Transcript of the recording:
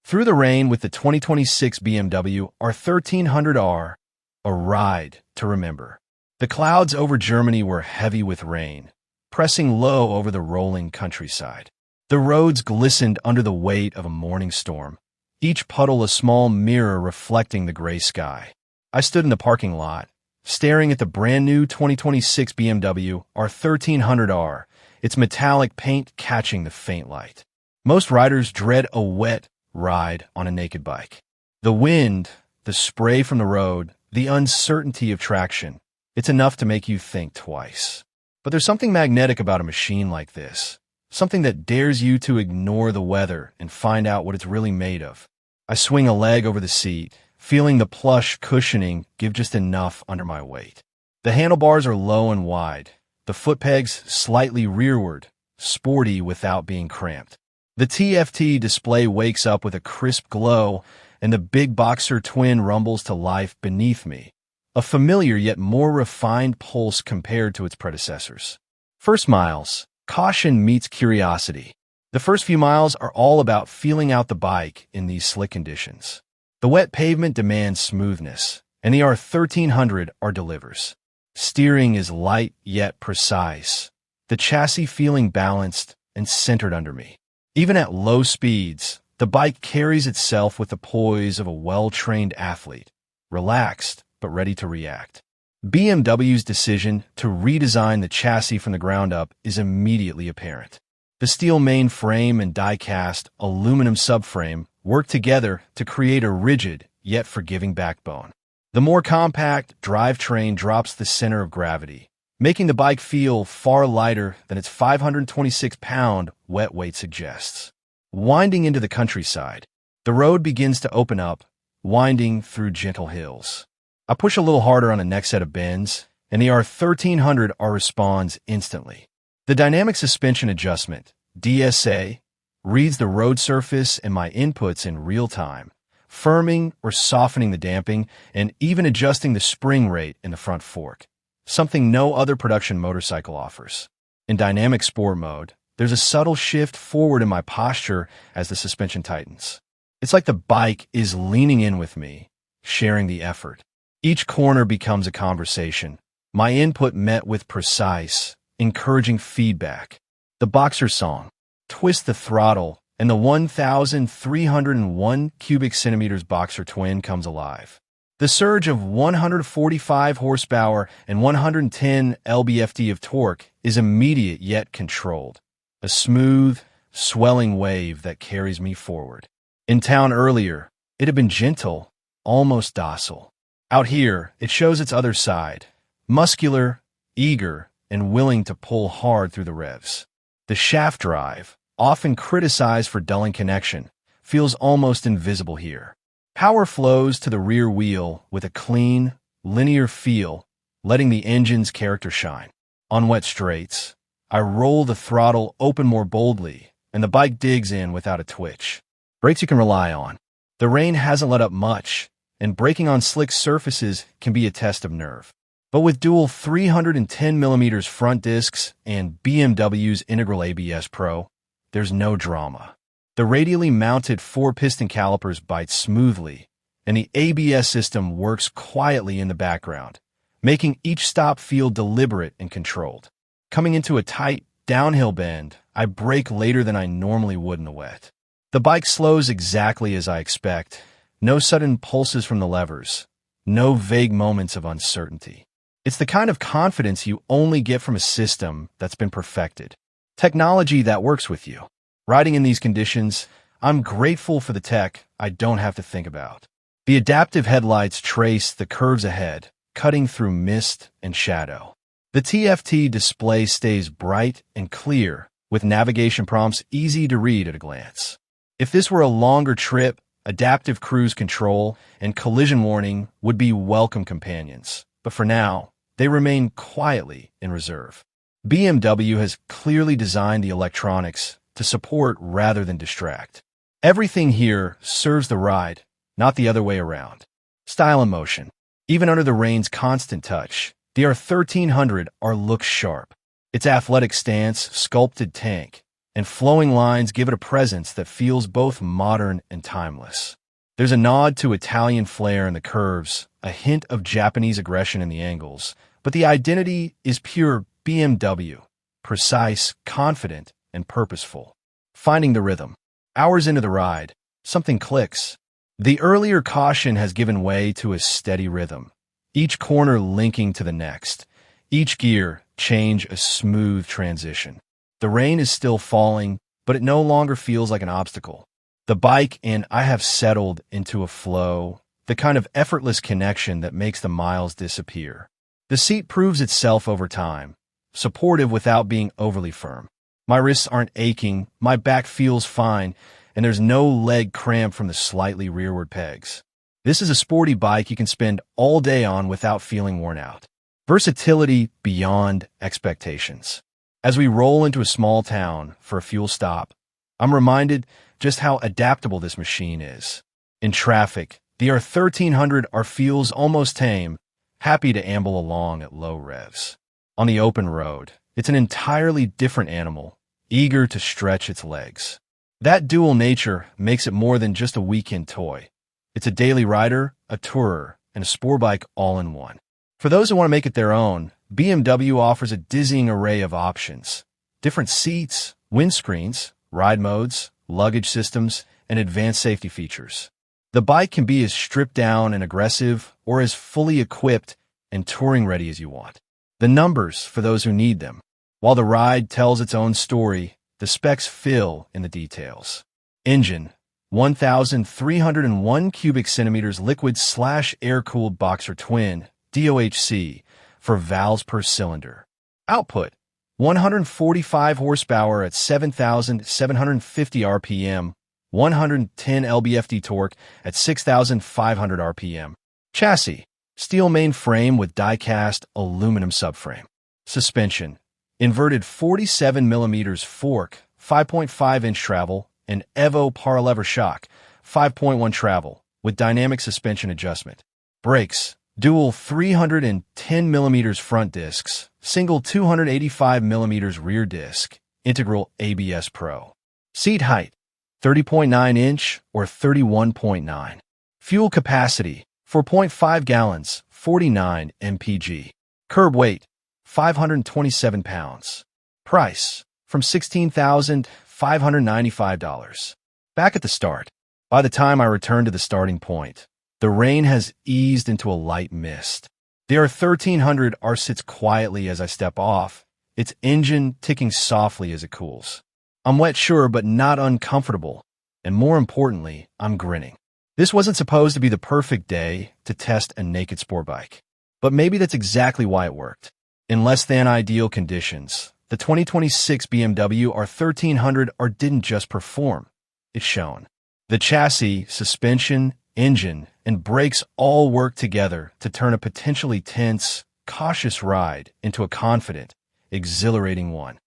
Through the rain with the 2026 BMW R1300R, a ride to remember. The clouds over Germany were heavy with rain, pressing low over the rolling countryside. The roads glistened under the weight of a morning storm, each puddle a small mirror reflecting the gray sky. I stood in the parking lot, staring at the brand-new 2026 BMW R1300R, its metallic paint catching the faint light. Most riders dread a wet ride on a naked bike. The wind, the spray from the road, the uncertainty of traction, it's enough to make you think twice. But there's something magnetic about a machine like this, something that dares you to ignore the weather and find out what it's really made of. I swing a leg over the seat, feeling the plush cushioning give just enough under my weight. The handlebars are low and wide, the foot pegs slightly rearward, sporty without being cramped. The TFT display wakes up with a crisp glow, and the big Boxer twin rumbles to life beneath me, a familiar yet more refined pulse compared to its predecessors. First miles, caution meets curiosity. The first few miles are all about feeling out the bike in these slick conditions. The wet pavement demands smoothness, and the R1300R delivers. Steering is light yet precise, the chassis feeling balanced and centered under me. Even at low speeds, the bike carries itself with the poise of a well-trained athlete, relaxed but ready to react. BMW's decision to redesign the chassis from the ground up is immediately apparent. The steel main frame and die-cast aluminum subframe work together to create a rigid yet forgiving backbone. The more compact drivetrain drops the center of gravity, making the bike feel far lighter than its 526-pound wet weight suggests. Winding into the countryside, the road begins to open up, winding through gentle hills. I push a little harder on the next set of bends, and the R1300R responds instantly. The dynamic suspension adjustment, DSA, reads the road surface and my inputs in real time, firming or softening the damping and even adjusting the spring rate in the front fork, something no other production motorcycle offers. In dynamic sport mode, there's a subtle shift forward in my posture as the suspension tightens. It's like the bike is leaning in with me, sharing the effort. Each corner becomes a conversation, my input met with precise, encouraging feedback. The Boxer song, Twist the Throttle, and the 1,301 cubic centimeters Boxer twin comes alive. The surge of 145 horsepower and 110 lb-ft of torque is immediate yet controlled, a smooth, swelling wave that carries me forward. In town earlier, it had been gentle, almost docile. Out here, it shows its other side, muscular, eager, and willing to pull hard through the revs. The shaft drive, often criticized for dulling connection, feels almost invisible here. Power flows to the rear wheel with a clean, linear feel, letting the engine's character shine. On wet straights, I roll the throttle open more boldly, and the bike digs in without a twitch. Brakes you can rely on. The rain hasn't let up much, and braking on slick surfaces can be a test of nerve. But with dual 310mm front discs and BMW's integral ABS Pro, there's no drama. The radially mounted 4-piston calipers bite smoothly, and the ABS system works quietly in the background, making each stop feel deliberate and controlled. Coming into a tight, downhill bend, I brake later than I normally would in the wet. The bike slows exactly as I expect. No sudden pulses from the levers. No vague moments of uncertainty. It's the kind of confidence you only get from a system that's been perfected. Technology that works with you. Riding in these conditions, I'm grateful for the tech I don't have to think about. The adaptive headlights trace the curves ahead, cutting through mist and shadow. The TFT display stays bright and clear, with navigation prompts easy to read at a glance. If this were a longer trip, adaptive cruise control and collision warning would be welcome companions. But for now, they remain quietly in reserve. BMW has clearly designed the electronics to support rather than distract. Everything here serves the ride, not the other way around. Style and motion. Even under the rain's constant touch, the R1300R looks sharp. Its athletic stance, sculpted tank, and flowing lines give it a presence that feels both modern and timeless. There's a nod to Italian flair in the curves, a hint of Japanese aggression in the angles, but the identity is pure BMW, precise, confident, and purposeful. Finding the rhythm. Hours into the ride, something clicks. The earlier caution has given way to a steady rhythm, each corner linking to the next, each gear change a smooth transition. The rain is still falling, but it no longer feels like an obstacle. The bike and I have settled into a flow, the kind of effortless connection that makes the miles disappear. The seat proves itself over time, supportive without being overly firm. My wrists aren't aching, my back feels fine, and there's no leg cramp from the slightly rearward pegs. This is a sporty bike you can spend all day on without feeling worn out. Versatility beyond expectations. As we roll into a small town for a fuel stop, I'm reminded just how adaptable this machine is. In traffic, the R1300R feels almost tame, happy to amble along at low revs. On the open road, it's an entirely different animal, eager to stretch its legs. That dual nature makes it more than just a weekend toy. It's a daily rider, a tourer, and a sport bike all in one. For those who want to make it their own, BMW offers a dizzying array of options. Different seats, windscreens, ride modes, luggage systems, and advanced safety features. The bike can be as stripped down and aggressive or as fully equipped and touring ready as you want. The numbers for those who need them. While the ride tells its own story, the specs fill in the details. Engine, 1,301 cubic centimeters liquid/air-cooled boxer twin, DOHC, for valves per cylinder. Output, 145 horsepower at 7,750 RPM, 110 lb-ft torque at 6,500 RPM. Chassis, steel main frame with die-cast aluminum subframe. Suspension, inverted 47 mm fork, 5.5-inch travel, and Evo Paralever shock, 5.1 travel, with dynamic suspension adjustment. Brakes, dual 310 mm front discs, single 285 mm rear disc, integral ABS Pro. Seat height, 30.9-inch or 31.9. Fuel capacity, 4.5 gallons, 49 mpg. Curb weight, 527 pounds. Price, from $16,595. Back at the start. By the time I return to the starting point, the rain has eased into a light mist. The R1300R sits quietly as I step off, its engine ticking softly as it cools. I'm wet, sure, but not uncomfortable. And more importantly, I'm grinning. This wasn't supposed to be the perfect day to test a naked sport bike. But maybe that's exactly why it worked. In less than ideal conditions, the 2026 BMW R1300R didn't just perform. It shone. The chassis, suspension, engine, and brakes all work together to turn a potentially tense, cautious ride into a confident, exhilarating one.